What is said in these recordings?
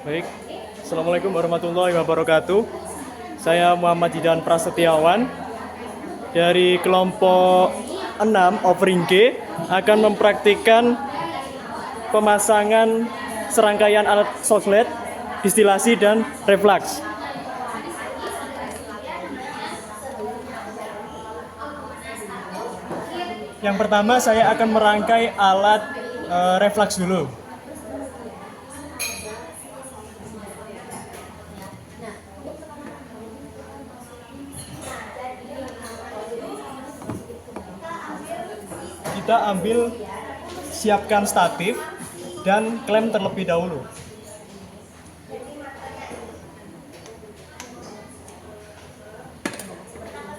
Baik, Assalamualaikum warahmatullahi wabarakatuh. Saya Muhammad Jidan Prasetyawan dari kelompok 6 Offering G akan mempraktikkan pemasangan serangkaian alat soslet, distilasi, dan reflux. Yang pertama saya akan merangkai alat reflux dulu. Kita ambil, siapkan statif dan klem terlebih dahulu.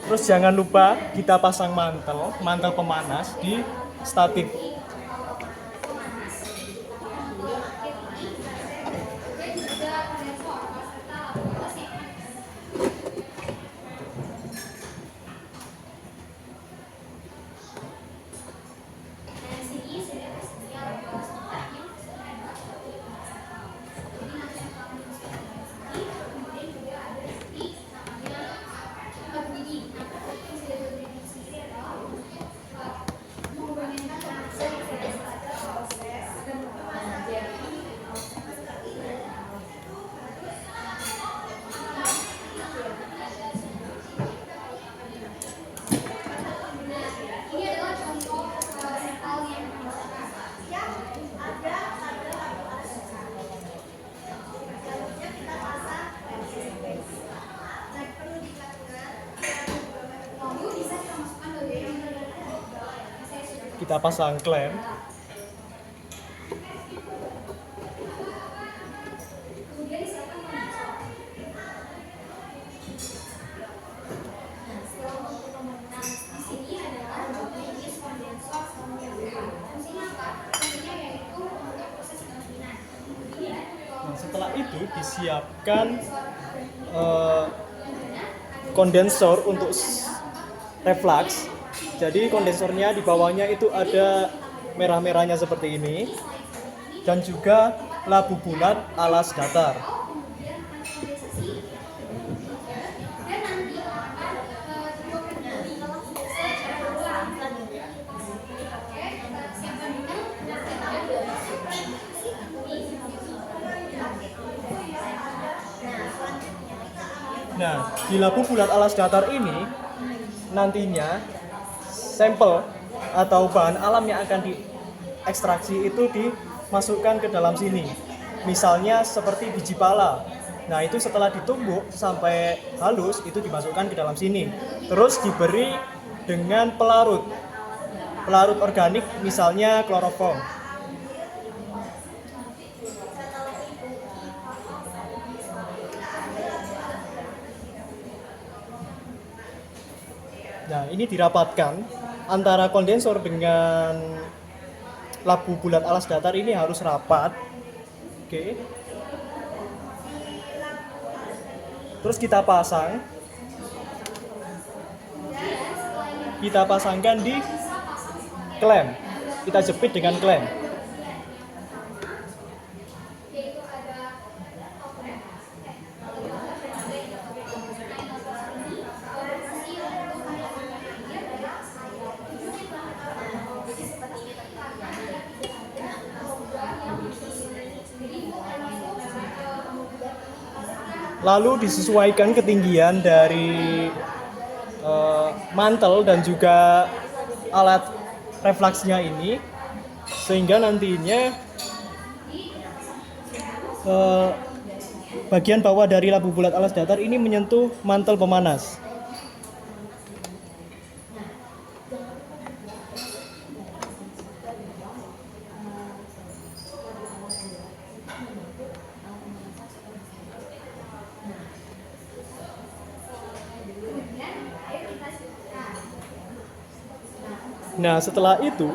Terus jangan lupa kita pasang mantel pemanas di statif. Kita pasang klem. Nah, setelah itu disiapkan kondensor untuk reflux. Jadi kondensornya di bawahnya itu ada merah-merahnya seperti ini, dan juga labu bulat alas datar. Nah, di labu bulat alas datar ini nantinya sampel atau bahan alam yang akan diekstraksi itu dimasukkan ke dalam sini. Misalnya seperti biji pala. Nah, itu setelah ditumbuk sampai halus itu dimasukkan ke dalam sini. Terus diberi dengan pelarut organik, misalnya kloroform. Nah, ini dirapatkan antara kondensor dengan labu bulat alas datar, ini harus rapat. Oke. Terus kita pasangkan di klem. Kita jepit dengan klem. Lalu disesuaikan ketinggian dari mantel dan juga alat refleksnya ini, sehingga nantinya bagian bawah dari labu bulat alas datar ini menyentuh mantel pemanas. Nah, setelah itu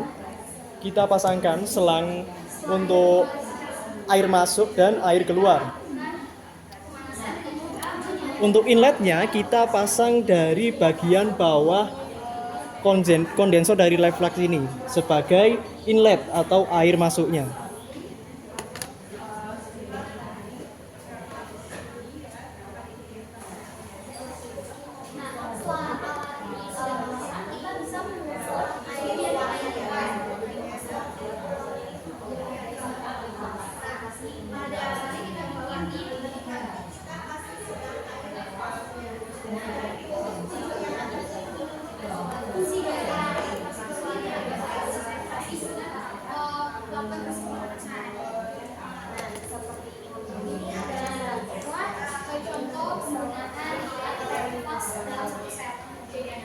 kita pasangkan selang untuk air masuk dan air keluar. Untuk inletnya kita pasang dari bagian bawah kondensor dari reflux ini sebagai inlet atau air masuknya.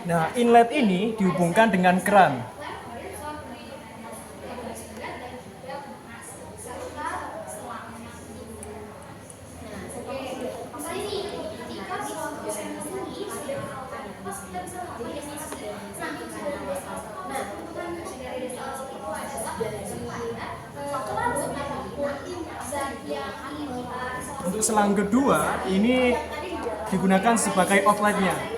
Nah, inlet ini dihubungkan dengan keran. Untuk selang kedua, ini digunakan sebagai outletnya.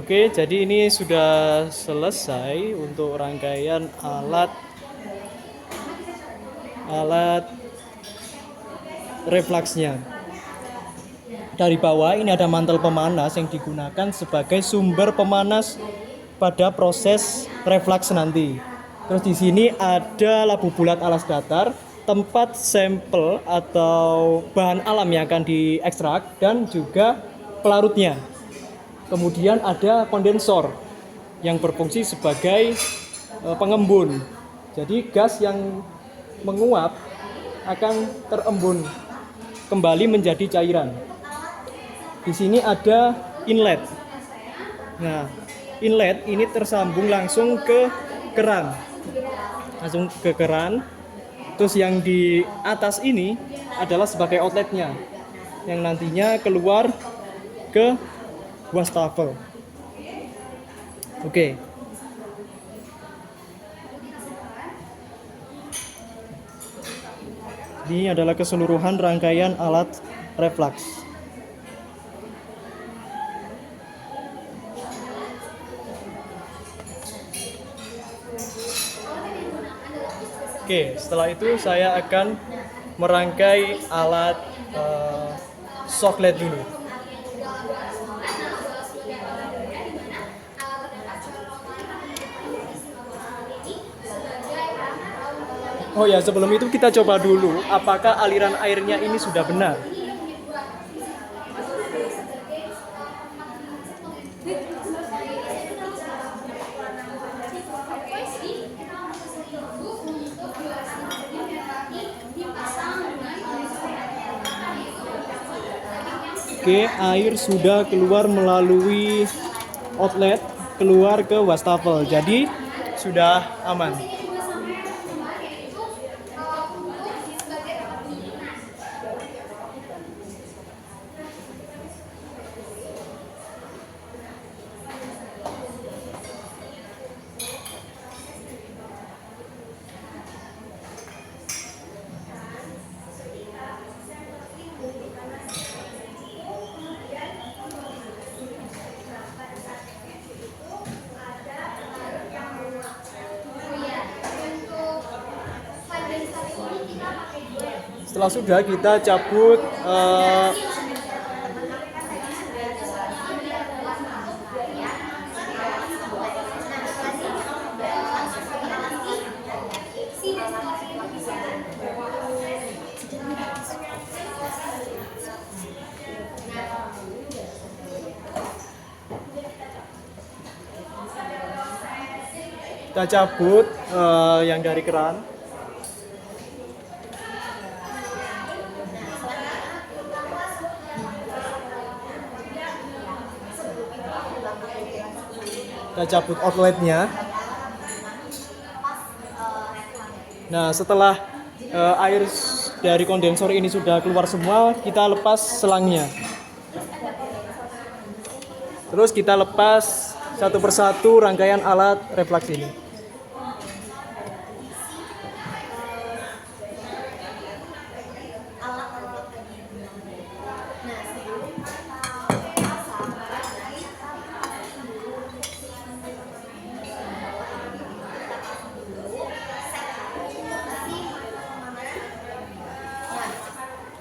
Oke, jadi ini sudah selesai untuk rangkaian alat refleksnya. Dari bawah ini ada mantel pemanas yang digunakan sebagai sumber pemanas pada proses refleks nanti. Terus di sini ada labu bulat alas datar, tempat sampel atau bahan alam yang akan diekstrak dan juga pelarutnya. Kemudian ada kondensor yang berfungsi sebagai pengembun. Jadi gas yang menguap akan terembun kembali menjadi cairan. Di sini ada inlet. Nah, inlet ini tersambung langsung ke keran. Terus yang di atas ini adalah sebagai outletnya yang nantinya keluar ke wastafel. Oke. Ini adalah keseluruhan rangkaian alat refleks. Oke, setelah itu saya akan merangkai alat shocklet dulu. Oh ya, sebelum itu kita coba dulu apakah aliran airnya ini sudah benar. Oke, air sudah keluar melalui outlet, keluar ke wastafel. Jadi sudah aman. Setelah sudah kita cabut yang dari keran. Kita cabut outletnya. Nah, setelah air dari kondensor ini sudah keluar semua, kita lepas selangnya. Terus kita lepas satu persatu rangkaian alat refleks ini.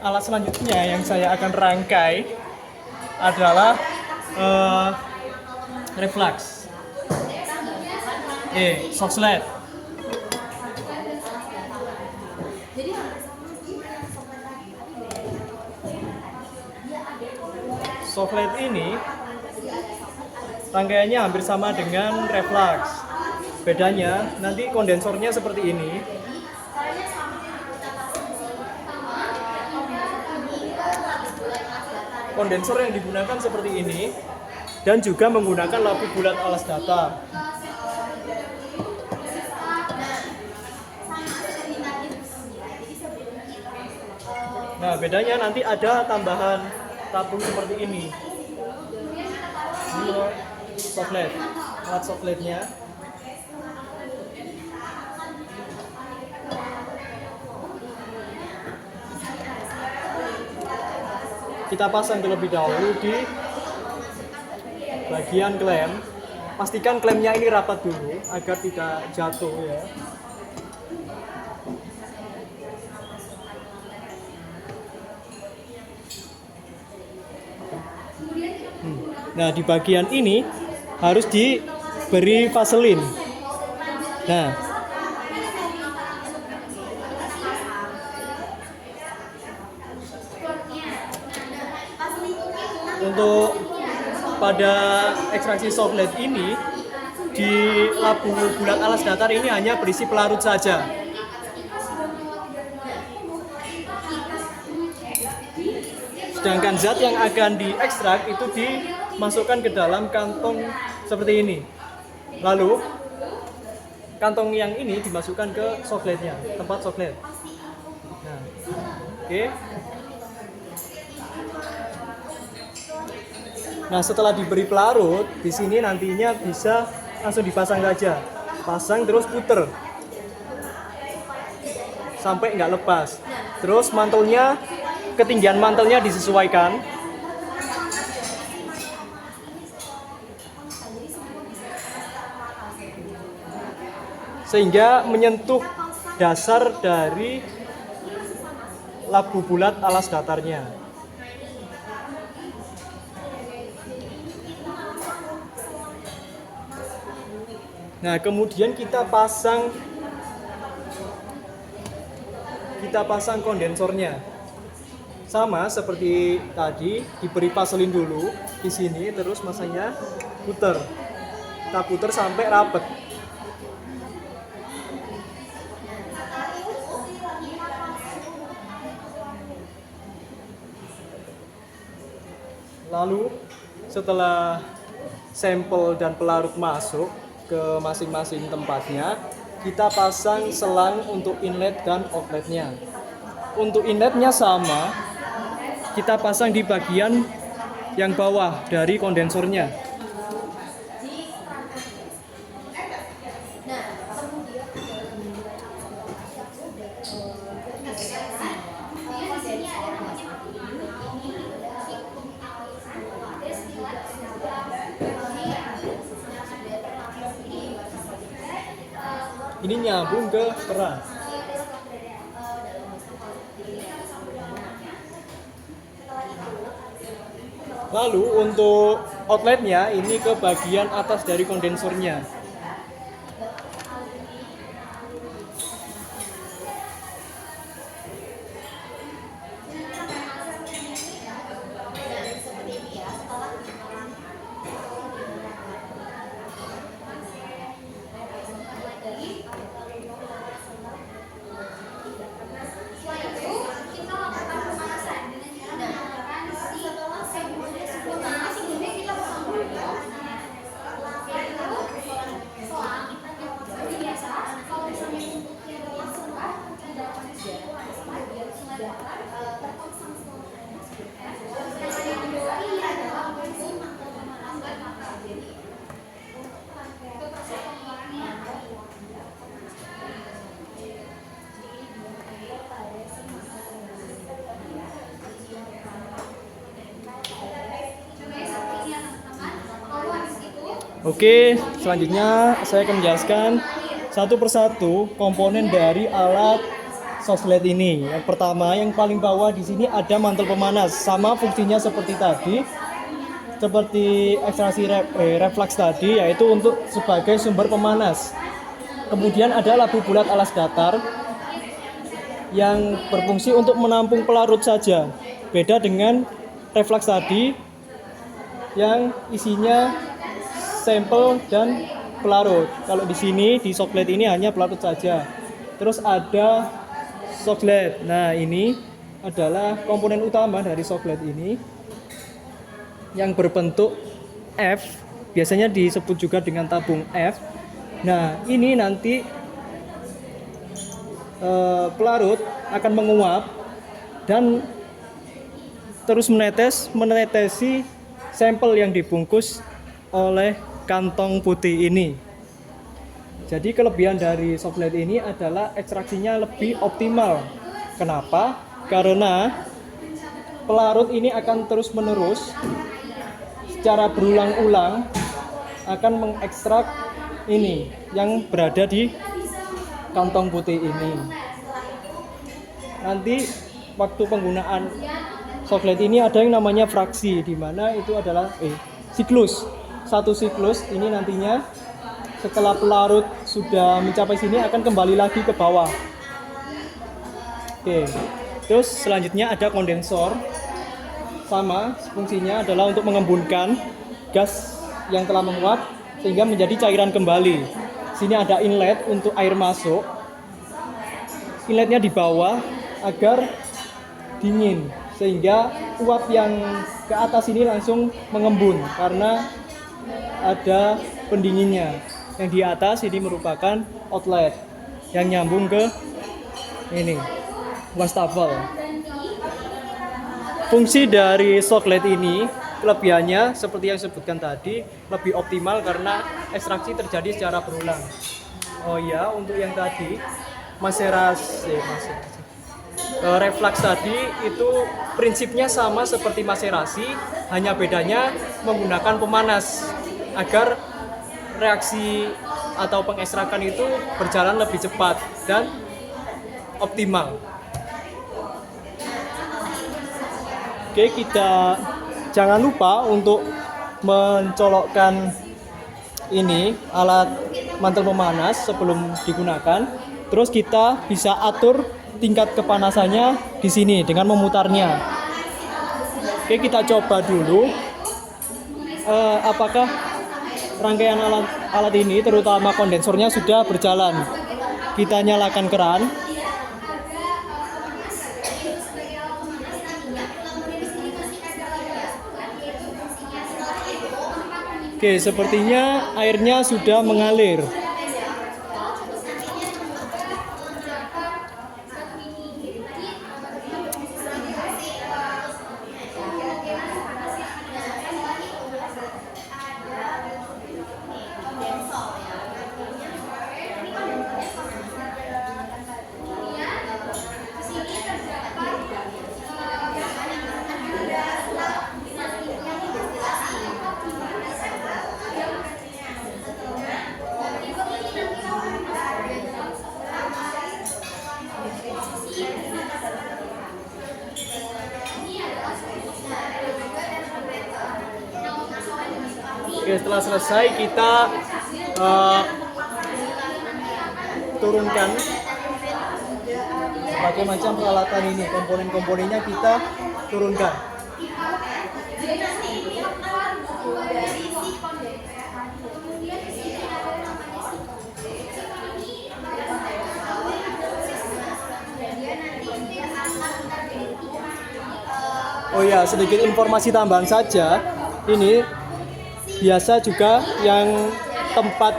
Alat selanjutnya yang saya akan rangkai adalah refleks. Shocklet. softlate ini rangkaiannya hampir sama dengan reflux. Bedanya nanti kondensornya seperti ini. Kondensor yang digunakan seperti ini dan juga menggunakan labu bulat alas datar. Nah, bedanya nanti ada tambahan tabung seperti ini. Ini softlate, alat softlate-nya. Kita pasang terlebih dahulu di bagian klem. Pastikan klemnya ini rapat dulu agar tidak jatuh ya. Nah, di bagian ini harus diberi vaselin. Nah, untuk pada ekstraksi softlate ini di labu bulat alas datar ini hanya berisi pelarut saja. Sedangkan zat yang akan diekstrak itu dimasukkan ke dalam kantong seperti ini. Lalu kantong yang ini dimasukkan ke softlate-nya, tempat softlate. Nah, oke. Nah, setelah diberi pelarut, di sini nantinya bisa langsung dipasang saja. Pasang terus puter sampai nggak lepas. Terus mantelnya, ketinggian mantelnya disesuaikan. Sehingga menyentuh dasar dari labu bulat alas datarnya. Nah, kemudian kita pasang kondensornya. Sama seperti tadi, diberi vaselin dulu di sini, terus masanya puter. Kita puter sampai rapat. Lalu setelah sampel dan pelarut masuk ke masing-masing tempatnya, kita pasang selang untuk inlet dan outletnya. Untuk inletnya sama, kita pasang di bagian yang bawah dari kondensornya. Ini nyambung ke keran. Lalu untuk outletnya ini ke bagian atas dari kondensornya. Oke, selanjutnya saya akan menjelaskan satu persatu komponen dari alat softlate ini. Yang pertama, yang paling bawah di sini ada mantel pemanas, sama fungsinya seperti tadi, seperti ekstraksi reflux tadi, yaitu untuk sebagai sumber pemanas. Kemudian ada labu bulat alas datar yang berfungsi untuk menampung pelarut saja. Beda dengan reflux tadi yang isinya sampel dan pelarut. Kalau di sini di soklet ini hanya pelarut saja. Terus ada soklet. Nah, ini adalah komponen utama dari soklet ini yang berbentuk F, biasanya disebut juga dengan tabung F. Nah, ini nanti pelarut akan menguap dan terus menetesi sampel yang dibungkus oleh kantong putih ini. Jadi kelebihan dari soklet ini adalah ekstraksinya lebih optimal. Kenapa? Karena pelarut ini akan terus-menerus secara berulang-ulang akan mengekstrak ini yang berada di kantong putih ini. Nanti waktu penggunaan soklet ini ada yang namanya fraksi, di mana itu adalah siklus. Satu siklus ini nantinya setelah pelarut sudah mencapai sini akan kembali lagi ke bawah. Oke. Terus selanjutnya ada kondensor. Sama, fungsinya adalah untuk mengembunkan gas yang telah menguap sehingga menjadi cairan kembali. Sini ada inlet untuk air masuk. Inletnya di bawah agar dingin sehingga uap yang ke atas ini langsung mengembun karena ada pendinginnya. Yang di atas ini merupakan outlet yang nyambung ke ini wastafel. Fungsi dari soklet ini kelebihannya seperti yang disebutkan tadi lebih optimal karena ekstraksi terjadi secara berulang. Oh iya, untuk yang tadi reflux tadi itu prinsipnya sama seperti maserasi, hanya bedanya menggunakan pemanas agar reaksi atau pengekstrakan itu berjalan lebih cepat dan optimal. Oke, kita jangan lupa untuk mencolokkan ini alat mantel pemanas sebelum digunakan. Terus kita bisa atur tingkat kepanasannya di sini dengan memutarnya. Oke, kita coba dulu apakah rangkaian alat ini terutama kondensornya sudah berjalan. Kita nyalakan keran. Oke, sepertinya airnya sudah mengalir. Oke, setelah selesai kita turunkan berbagai macam peralatan ini, komponen-komponennya kita turunkan. Oh ya, sedikit informasi tambahan saja. Ini biasa juga yang tempat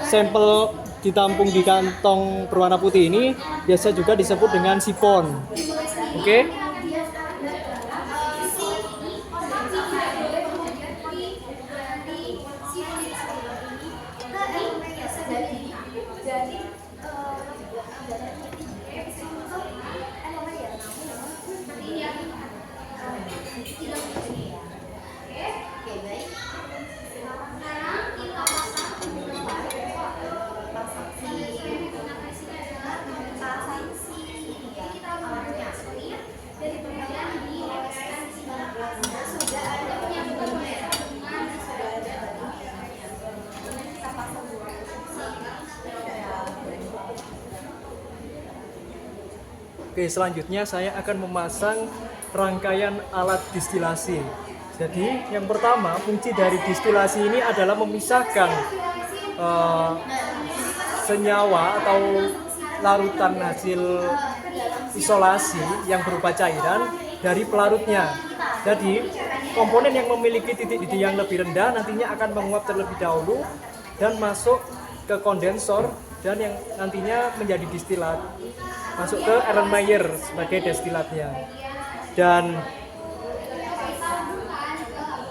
sampel ditampung di kantong berwarna putih ini biasa juga disebut dengan sifon. Oke? Oke, selanjutnya saya akan memasang rangkaian alat distilasi. Jadi yang pertama, fungsi dari distilasi ini adalah memisahkan senyawa atau larutan hasil isolasi yang berupa cairan dari pelarutnya. Jadi komponen yang memiliki titik didih yang lebih rendah nantinya akan menguap terlebih dahulu dan masuk ke kondensor dan yang nantinya menjadi distilat, masuk ke Erlenmeyer sebagai destilatnya. Dan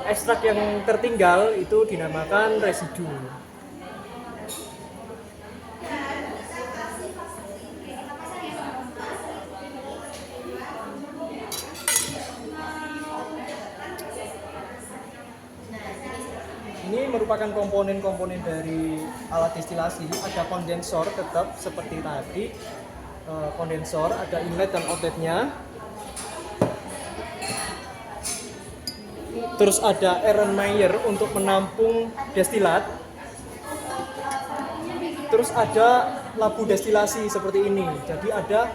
ekstrak yang tertinggal itu dinamakan residu. Ini merupakan komponen-komponen dari alat destilasi. Ada kondensor tetap seperti tadi, kondensor, ada inlet dan outletnya. Terus ada Erlenmeyer untuk menampung destilat. Terus ada labu destilasi seperti ini. Jadi ada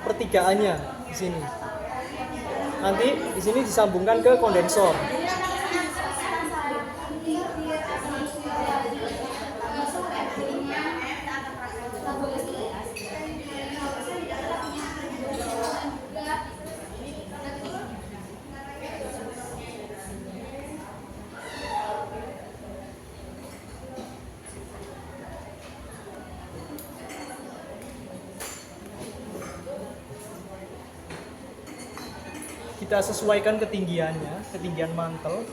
pertigaannya di sini. Nanti di sini disambungkan ke kondensor. Kita sesuaikan ketinggiannya, ketinggian mantel.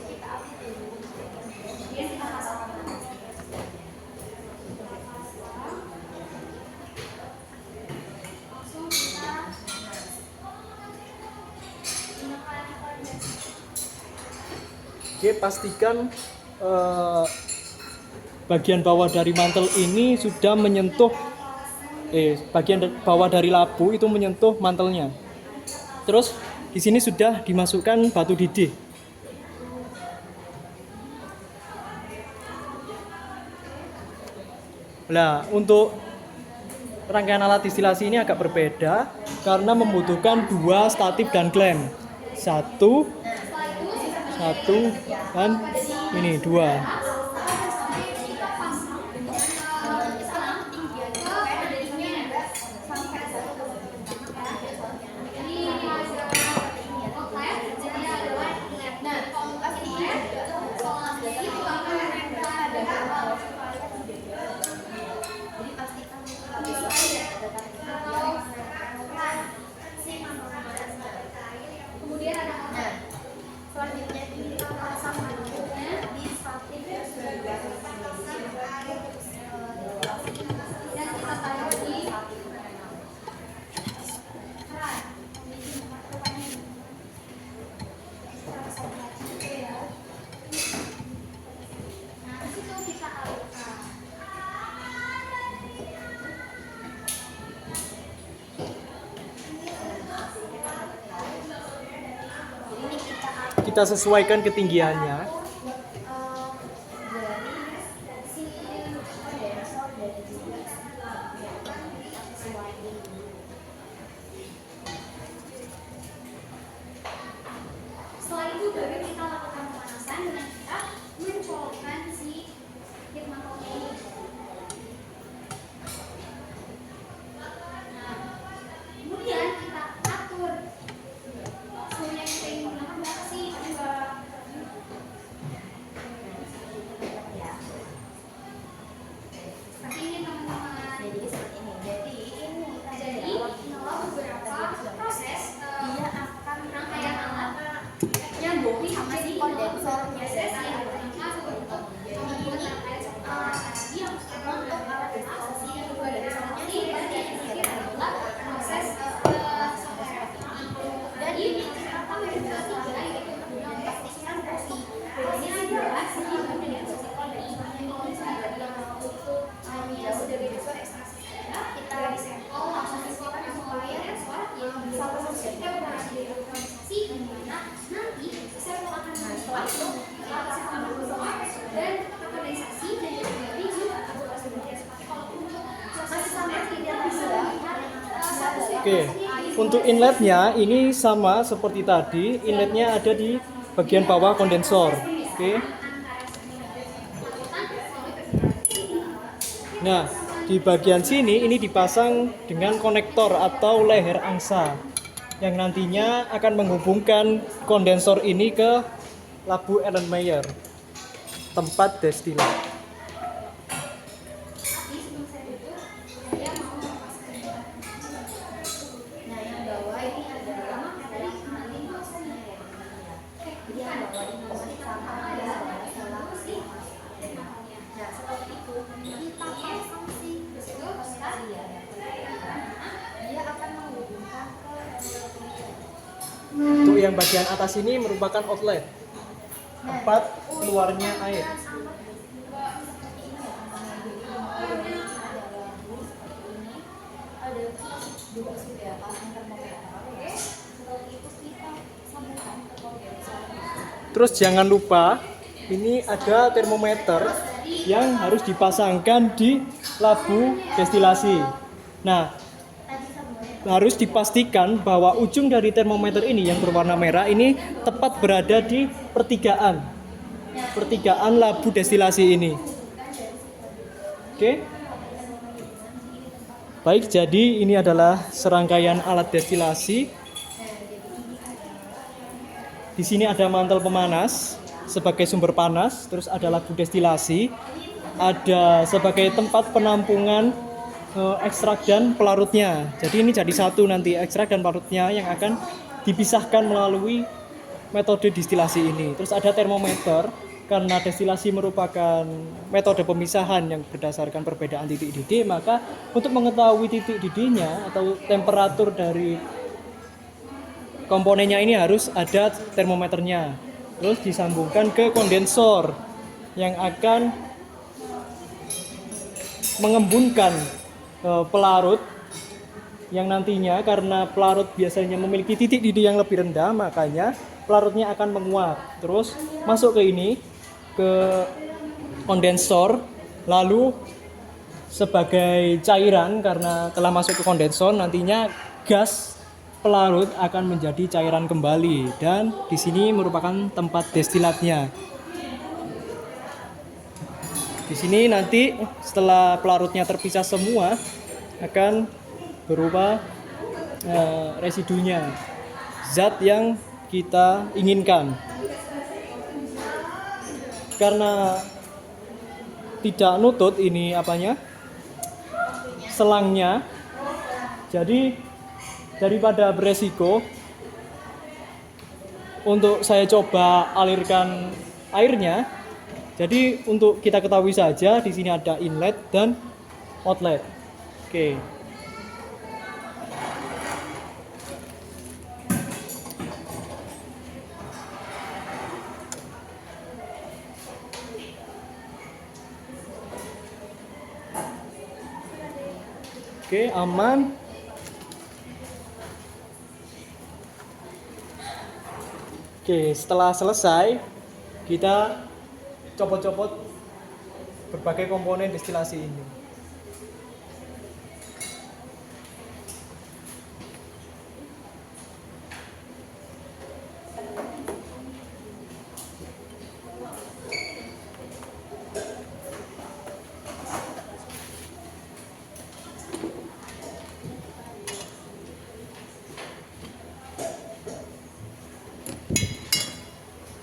Oke, pastikan bagian bawah dari mantel ini sudah menyentuh bagian bawah dari labu itu menyentuh mantelnya. Terus di sini sudah dimasukkan batu didih. Nah, untuk rangkaian alat distilasi ini agak berbeda karena membutuhkan 2 statif dan klem. Satu dan ini 2. Kita sesuaikan ketinggiannya. Setelah itu baru kita lakukan pemanasan dengan kita mencolokkan si heat mantle ini. Nah, kemudian kita atur suhunya kita ingin gunakan berapa sih? Seperti ini teman-teman. Jadi seperti ini. Jadi kalau beberapa proses dia akan rangkaian alat nyambung sama si kondensornya. Jadi ini untuk alat destilasi yang kedua dari soalnya ini tadi adalah proses dan ini apa yang kita tiga yaitu untuk pastikan versi ini adalah si kondensor kondensornya yang untuk jauh dari dasar ekstraksi kita sampel langsung disediakan supaya sensor yang bisa kita operasi dari organisasi di mana nanti sampel akan dibuat dan organisasi dan juga review atau seperti kalau untuk masih sama tidak bisa Oke, untuk inletnya ini sama seperti tadi. Inletnya ada di bagian bawah kondensor. Oke. Nah, di bagian sini ini dipasang dengan konektor atau leher angsa yang nantinya akan menghubungkan kondensor ini ke labu Erlenmeyer, tempat destilat. Nah, yang bawah ini adalah dari kali maksudnya ya. Jadi yang bawah ini masih sama ada selasi. Nah, seperti itu kita pasang sih dia akan menghubungkan ke Untuk yang bagian atas ini merupakan outlet, tempat keluarnya air. Terus jangan lupa ini ada termometer yang harus dipasangkan di labu destilasi. Nah, harus dipastikan bahwa ujung dari termometer ini yang berwarna merah ini tepat berada di pertigaan labu destilasi ini. Oke. Baik, jadi ini adalah serangkaian alat destilasi. Di sini ada mantel pemanas sebagai sumber panas, terus ada labu destilasi, ada sebagai tempat penampungan ekstrak dan pelarutnya. Jadi ini jadi satu nanti ekstrak dan pelarutnya yang akan dipisahkan melalui metode destilasi ini. Terus ada termometer karena destilasi merupakan metode pemisahan yang berdasarkan perbedaan titik didih, maka untuk mengetahui titik didihnya atau temperatur dari komponennya ini harus ada termometernya. Terus disambungkan ke kondensor yang akan mengembunkan pelarut yang nantinya karena pelarut biasanya memiliki titik didih yang lebih rendah, makanya pelarutnya akan menguap. Terus masuk ke ini, ke kondensor, lalu sebagai cairan karena telah masuk ke kondensor nantinya gas pelarut akan menjadi cairan kembali dan di sini merupakan tempat destilatnya. Di sini nanti setelah pelarutnya terpisah semua akan berupa residunya, zat yang kita inginkan. Karena tidak nutut ini selangnya, jadi daripada beresiko untuk saya coba alirkan airnya. Jadi untuk kita ketahui saja di sini ada inlet dan outlet. Oke. Oke, aman. Oke, setelah selesai kita copot-copot berbagai komponen destilasi ini.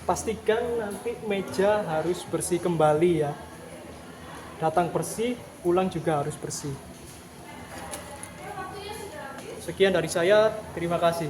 Pastikan nanti meja harus bersih kembali ya. Datang bersih, pulang juga harus bersih. Sekian dari saya, terima kasih.